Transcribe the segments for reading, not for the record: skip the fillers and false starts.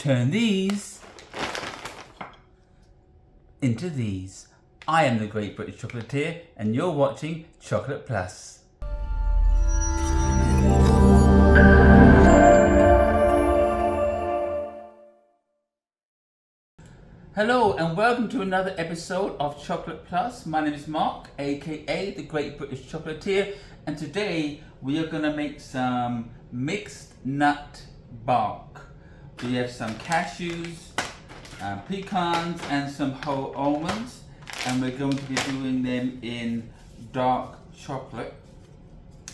Turn these into these. I am the Great British Chocolatier and you're watching Chocolate Plus. Hello and welcome to another episode of Chocolate Plus. My name is Mark, aka the Great British Chocolatier, and today we are going to make some mixed nut bark. We have some cashews, pecans and some whole almonds, and we're going to be doing them in dark chocolate.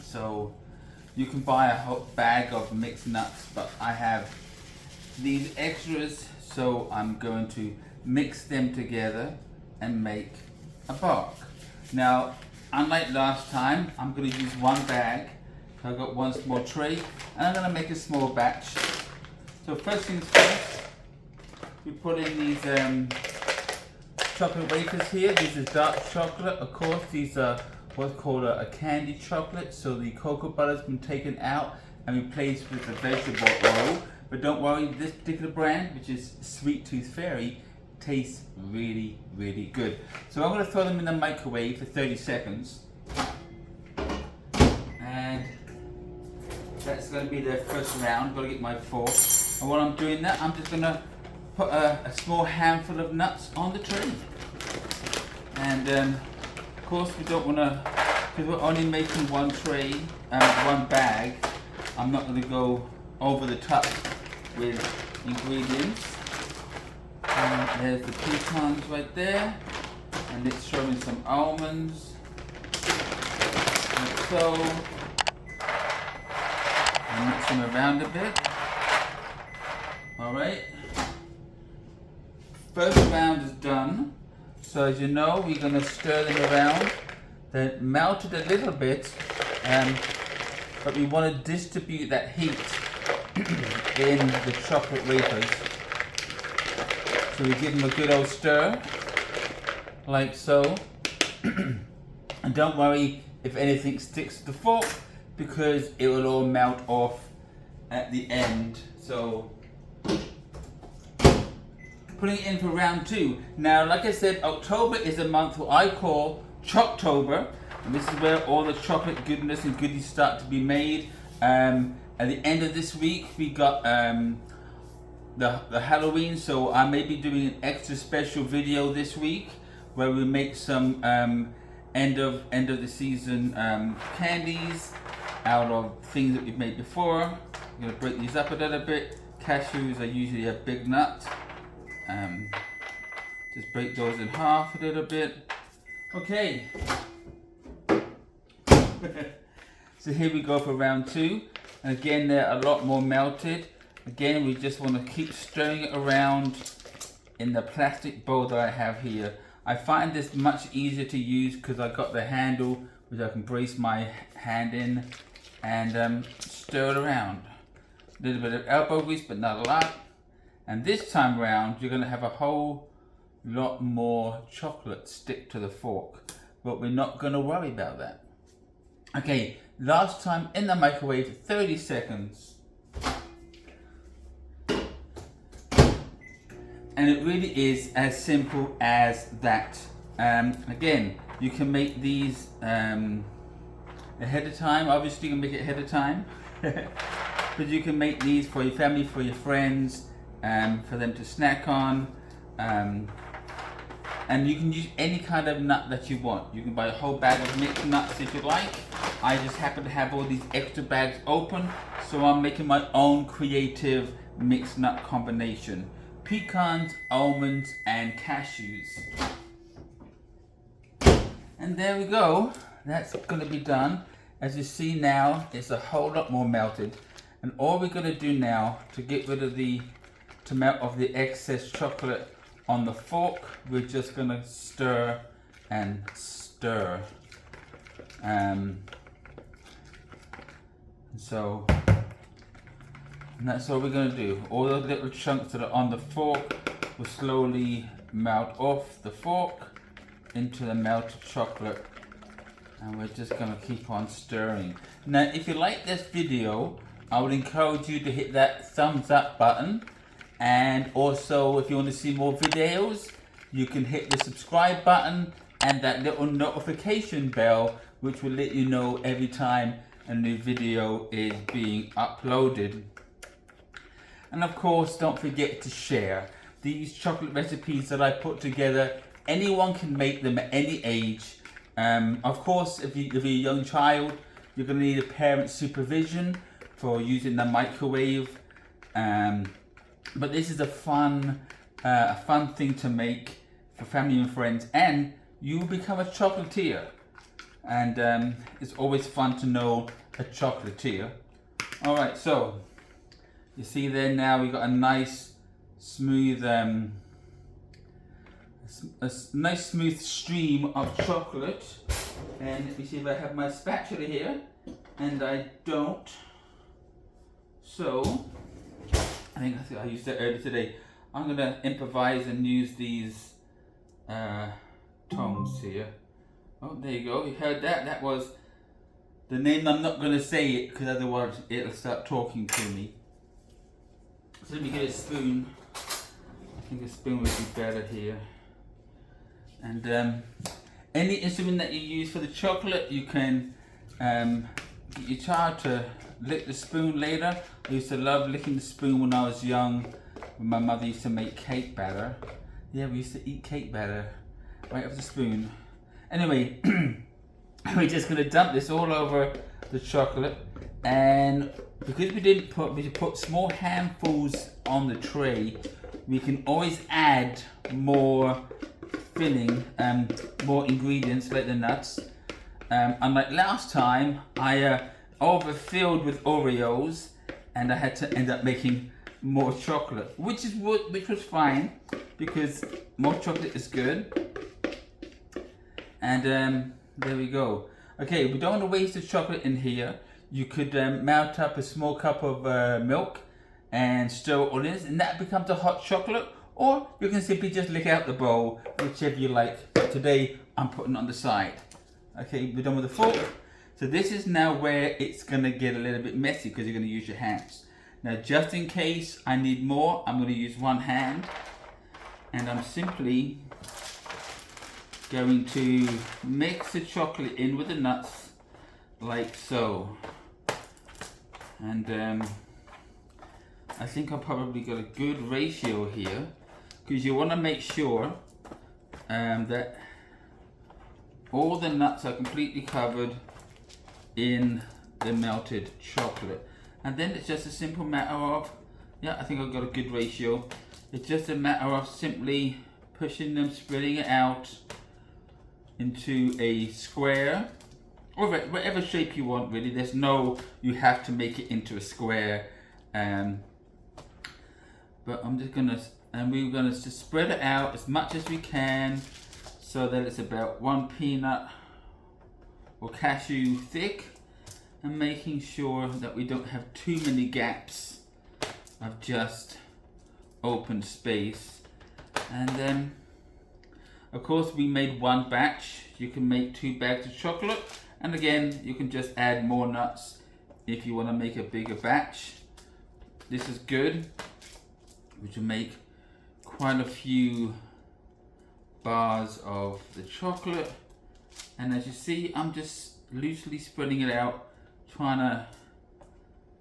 So you can buy a whole bag of mixed nuts, but I have these extras, so I'm going to mix them together and make a bark. Now, unlike last time, I'm going to use one bag. So I've got one small tray and I'm going to make a small batch. So first things first, we put in these chocolate wafers here. This is dark chocolate. Of course, these are what's called a candy chocolate. So the cocoa butter's been taken out and replaced with the vegetable oil. But don't worry, this particular brand, which is Sweet Tooth Fairy, tastes really, really good. So I'm going to throw them in the microwave for 30 seconds. And that's going to be the first round. I've got to get my fork. And while I'm doing that, I'm just going to put a small handful of nuts on the tray. And of course we don't want to, because we're only making one tray, one bag, I'm not going to go over the top with ingredients. And there's the pecans right there, and it's showing some almonds, like so. And mix them around a bit. Alright. First round is done. So as you know, we're going to stir them around. They're melted a little bit, but we want to distribute that heat in the chocolate wafers. So we give them a good old stir, like so. And don't worry if anything sticks to the fork, because it will all melt off at the end. So putting it in for round two. Now, like I said, October is a month what I call Choctober, and this is where all the chocolate goodness and goodies start to be made. At the end of this week, we got the Halloween, so I may be doing an extra special video this week where we make some end of the season candies out of things that we've made before. I'm going to break these up a little bit. Cashews are usually a big nut. Just break those in half a little bit. Okay. So here we go for round two. And again, they're a lot more melted. Again, we just want to keep stirring it around in the plastic bowl that I have here. I find this much easier to use because I've got the handle which I can brace my hand in and stir it around. A little bit of elbow grease, but not a lot. And this time round, you're going to have a whole lot more chocolate stick to the fork, but we're not going to worry about that. Okay, last time in the microwave for 30 seconds. And it really is as simple as that. Again, you can make these ahead of time. Obviously, you can make it ahead of time. But you can make these for your family, for your friends, for them to snack on. And you can use any kind of nut that you want. You can buy a whole bag of mixed nuts if you like. I just happen to have all these extra bags open, so I'm making my own creative mixed nut combination. Pecans, almonds, and cashews. And there we go. That's going to be done. As you see now, it's a whole lot more melted. And all we're going to do now to get rid of the excess chocolate on the fork, we're just going to stir and stir. And that's all we're going to do. All the little chunks that are on the fork will slowly melt off the fork into the melted chocolate. And we're just going to keep on stirring. Now, if you like this video, I would encourage you to hit that thumbs up button And also, if you want to see more videos, you can hit the subscribe button and that little notification bell, which will let you know every time a new video is being uploaded. And of course, don't forget to share. These chocolate recipes that I put together, anyone can make them at any age. Of course, if you're a young child, you're going to need a parent's supervision for using the microwave. But this is a fun thing to make for family and friends, and you will become a chocolatier. And it's always fun to know a chocolatier. All right, so you see there now we got a nice smooth, nice smooth stream of chocolate. And let me see if I have my spatula here, and I don't. So I think I used that earlier today. I'm gonna improvise and use these tongs here. Oh, there you go. You heard that? That was the name. I'm not gonna say it because otherwise it'll start talking to me. So let me get a spoon. I think a spoon would be better here. And any instrument that you use for the chocolate, you can get your child to lick the spoon later. I used to love licking the spoon when I was young, when my mother used to make cake batter. Yeah, we used to eat cake batter right off the spoon. Anyway, we're just gonna dump this all over the chocolate, and because we put small handfuls on the tray, we can always add more filling and more ingredients like the nuts. Unlike last time, I overfilled with Oreos, and I had to end up making more chocolate, which was fine because more chocolate is good. And there we go. Okay, we don't want to waste the chocolate in here. You could melt up a small cup of milk and stir it all in, and that becomes a hot chocolate. Or you can simply just lick out the bowl, whichever you like. But today I'm putting it on the side. Okay, we're done with the fork. So this is now where it's gonna get a little bit messy because you're gonna use your hands. Now, just in case I need more, I'm gonna use one hand, and I'm simply going to mix the chocolate in with the nuts like so. And I think I've probably got a good ratio here, because you want to make sure that all the nuts are completely covered in the melted chocolate. And then it's just a simple matter of, yeah, I think I've got a good ratio. It's just a matter of simply pushing them, spreading it out into a square, or whatever shape you want really. There's no, you have to make it into a square. But I'm just gonna, and we're gonna just spread it out as much as we can so that it's about 1 peanut or cashew thick, and making sure that we don't have too many gaps of just open space. And then of course we made one batch. You can make 2 bags of chocolate, and again you can just add more nuts if you want to make a bigger batch. This is good, which will make quite a few bars of the chocolate. And as you see, I'm just loosely spreading it out, trying to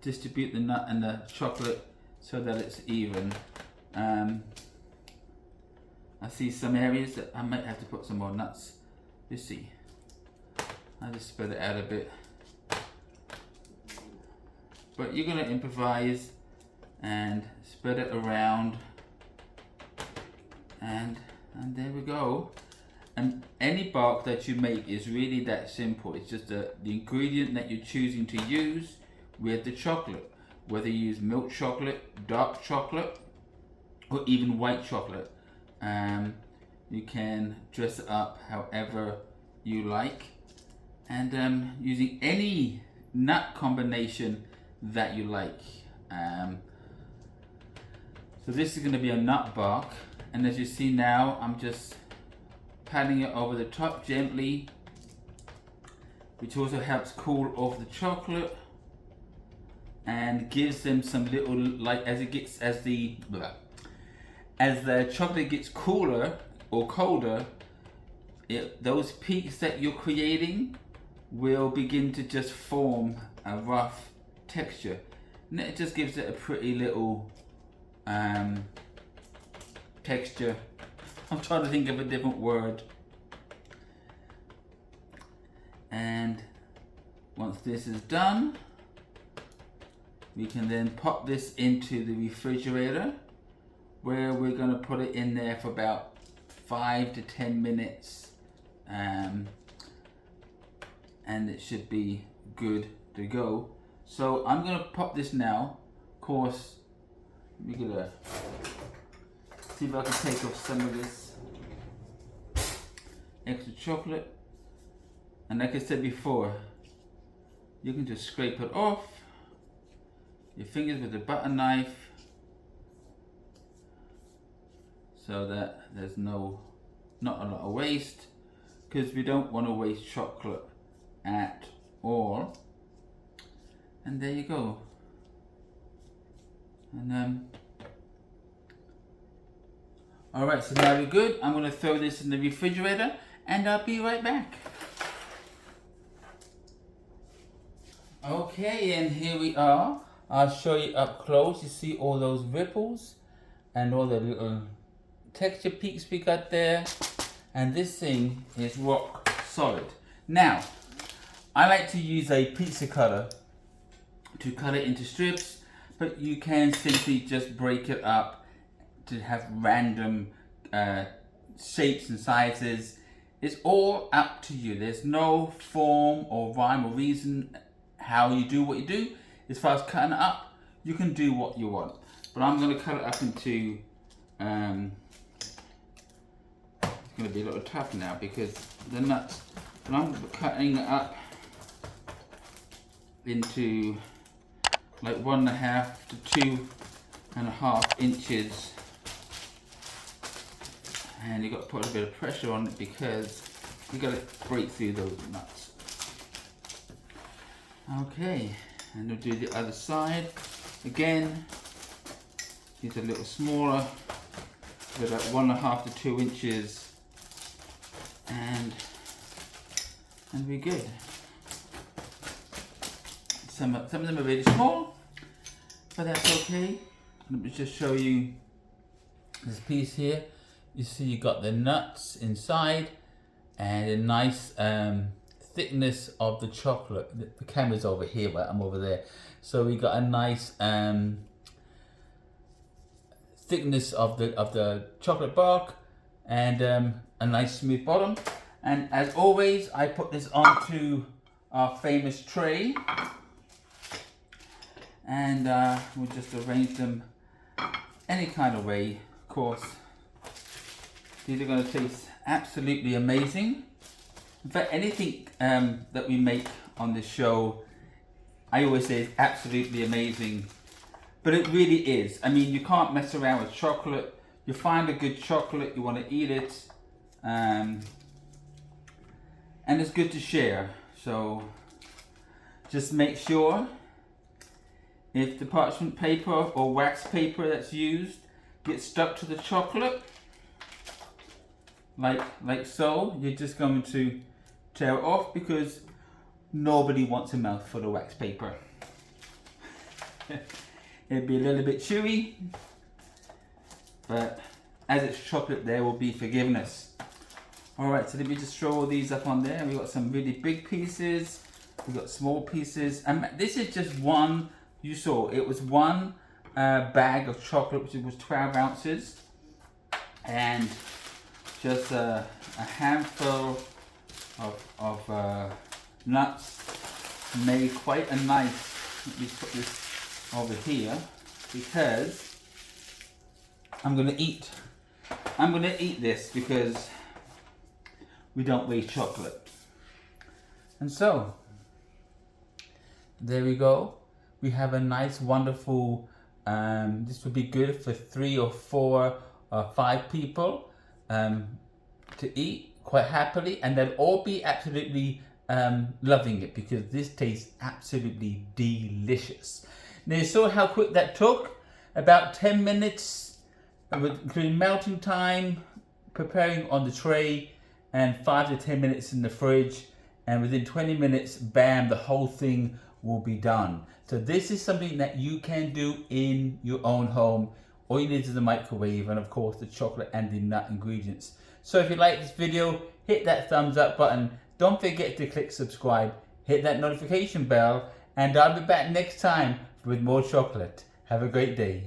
distribute the nut and the chocolate so that it's even. I see some areas that I might have to put some more nuts. You see, I just spread it out a bit. But you're gonna improvise and spread it around, and there we go. And any bark that you make is really that simple. It's just the ingredient that you're choosing to use with the chocolate. Whether you use milk chocolate, dark chocolate, or even white chocolate. You can dress it up however you like. And using any nut combination that you like. So this is going to be a nut bark. And as you see now, I'm just patting it over the top gently, which also helps cool off the chocolate. and gives them some little, like, as the chocolate gets cooler or colder, those peaks that you're creating will begin to just form a rough texture, and it just gives it a pretty little texture. I'm trying to think of a different word. And once this is done, we can then pop this into the refrigerator, where we're going to put it in there for about 5 to 10 minutes, and it should be good to go. So I'm going to pop this now. Of course, we're going to see if I can take off some of this extra chocolate. And like I said before, you can just scrape it off your fingers with a butter knife, so that there's not a lot of waste, because we don't want to waste chocolate at all. And there you go. And all right, so now we're good. I'm going to throw this in the refrigerator, and I'll be right back. Okay, and here we are. I'll show you up close. You see all those ripples and all the little texture peaks we got there. And this thing is rock solid. Now, I like to use a pizza cutter to cut it into strips, but you can simply just break it up to have random shapes and sizes. It's all up to you. There's no form or rhyme or reason how you do what you do. As far as cutting it up, you can do what you want. But I'm going to cut it up into, it's going to be a little tough now because the nuts, but I'm cutting it up into like 1.5 to 2.5 inches. And you've got to put a bit of pressure on it because you've got to break through those nuts. Okay, and we'll do the other side. Again, these are a little smaller, about 1.5 to 2 inches, and we're good. Some of them are really small, but that's okay. Let me just show you this piece here. You see you got the nuts inside and a nice thickness of the chocolate. The camera's over here, but I'm over there. So we got a nice thickness of the chocolate bark and a nice smooth bottom. And as always, I put this onto our famous tray, and we'll just arrange them any kind of way. Of course, these are going to taste absolutely amazing. In fact, anything that we make on this show, I always say is absolutely amazing. But it really is. I mean, you can't mess around with chocolate. You find a good chocolate, you want to eat it. And it's good to share. So just make sure if the parchment paper or wax paper that's used gets stuck to the chocolate, like so, you're just going to tear it off, because nobody wants a mouthful of wax paper. It'll be a little bit chewy, but as it's chocolate, there will be forgiveness. Alright, so let me just throw all these up on there. We've got some really big pieces, we've got small pieces, and this is just one. You saw it was one bag of chocolate, which was 12 ounces, and just a handful of nuts made quite a nice. Let me put this over here because I'm gonna eat this because we don't waste chocolate. And so there we go. We have a nice, wonderful. This would be good for 3 or 4 or 5 people to eat quite happily, and they'll all be absolutely loving it because this tastes absolutely delicious. Now you saw how quick that took, about 10 minutes, including melting time, preparing on the tray, and 5 to 10 minutes in the fridge, and within 20 minutes, bam, the whole thing will be done. So this is something that you can do in your own home. All you need is the microwave and of course the chocolate and the nut ingredients. So if you like this video, hit that thumbs up button. Don't forget to click subscribe, hit that notification bell, and I'll be back next time with more chocolate. Have a great day.